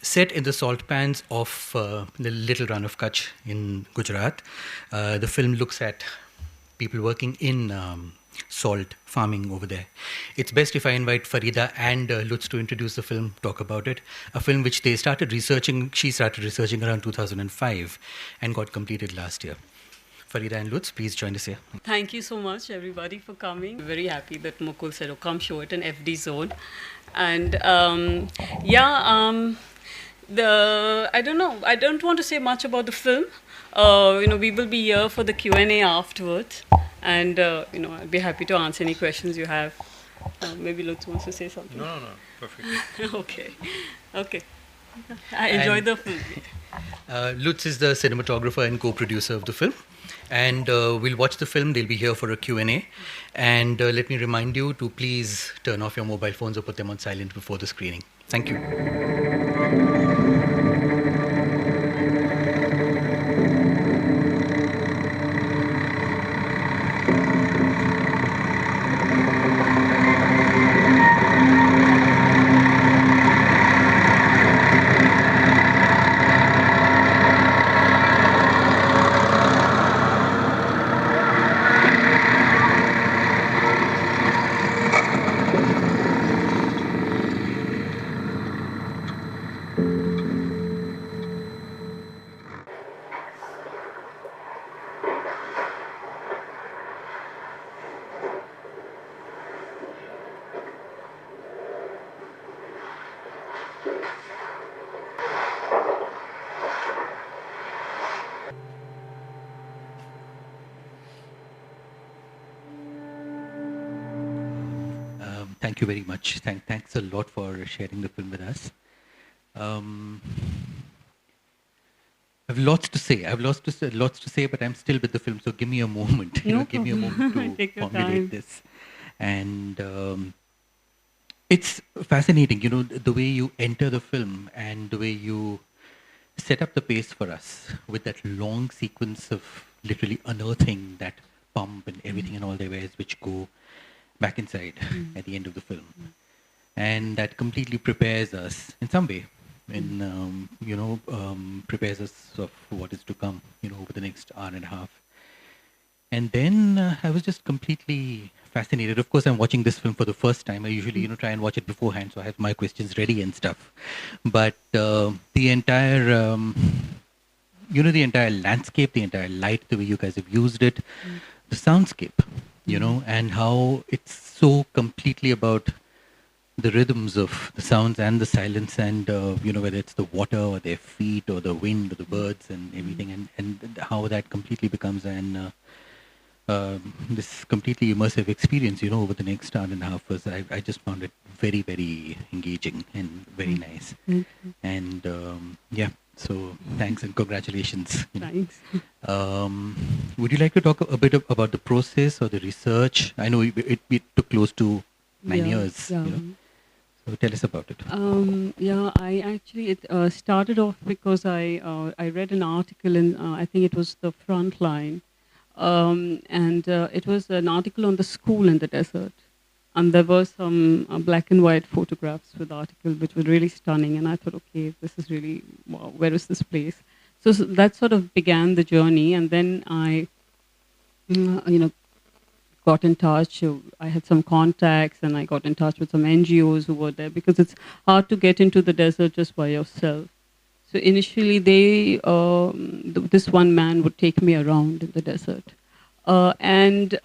Set in the salt pans of the Little Rann of Kutch in Gujarat. The film looks at people working in salt farming over there. It's best if I invite Farida and Lutz to introduce the film, talk about it. A film which she started researching around 2005 and got completed last year. Farida and Lutz, please join us here. Thank you so much, everybody, for coming. Very happy that Mukul said, oh, come show it in ThefdZone. And I don't know, I don't want to say much about the film. We will be here for the Q&A afterwards. And, I'll be happy to answer any questions you have. Maybe Lutz wants to say something. No, perfect. Okay. I enjoyed the film. Lutz is the cinematographer and co-producer of the film. And we'll watch the film. They'll be here for a Q&A. And let me remind you to please turn off your mobile phones or put them on silent before the screening. Thank you. Thank you very much. Thanks a lot for sharing the film with us. I've lots to say, but I'm still with the film. So give me a moment. Give me a moment to formulate this. And it's fascinating, the way you enter the film and the way you set up the pace for us with that long sequence of literally unearthing that pump and everything and all their wares which go back inside at the end of the film. And that completely prepares us in some way, prepares us of what is to come, over the next hour and a half. And then I was just completely fascinated. Of course, I'm watching this film for the first time. I usually, try and watch it beforehand, so I have my questions ready and stuff. But the entire, the entire landscape, the entire light, the way you guys have used it, the soundscape, and how it's so completely about the rhythms of the sounds and the silence and, whether it's the water or their feet or the wind or the birds and everything, and how that completely becomes this completely immersive experience, over the next hour and a half. I just found it very, very engaging and very nice. And so thanks and congratulations. Thanks. Would you like to talk a bit about the process or the research? I know it took close to 9 years. Yeah. So tell us about it. It started off because I read an article in I think it was the Frontline, and it was an article on the school in the desert. And there were some black and white photographs with the article, which were really stunning. And I thought, okay, this is really, wow, where is this place? So that sort of began the journey. And then I, got in touch. I had some contacts, and I got in touch with some NGOs who were there, because it's hard to get into the desert just by yourself. So initially, this one man would take me around in the desert. And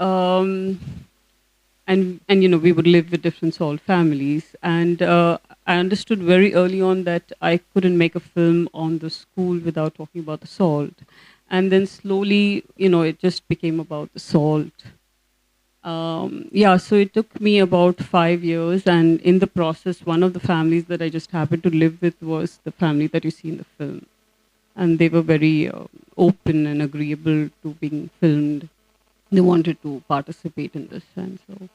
we would live with different salt families. And I understood very early on that I couldn't make a film on the school without talking about the salt. And then slowly, it just became about the salt. So it took me about 5 years. And in the process, one of the families that I just happened to live with was the family that you see in the film. And they were very open and agreeable to being filmed. They wanted to participate in this, and so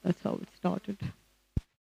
that's how it started.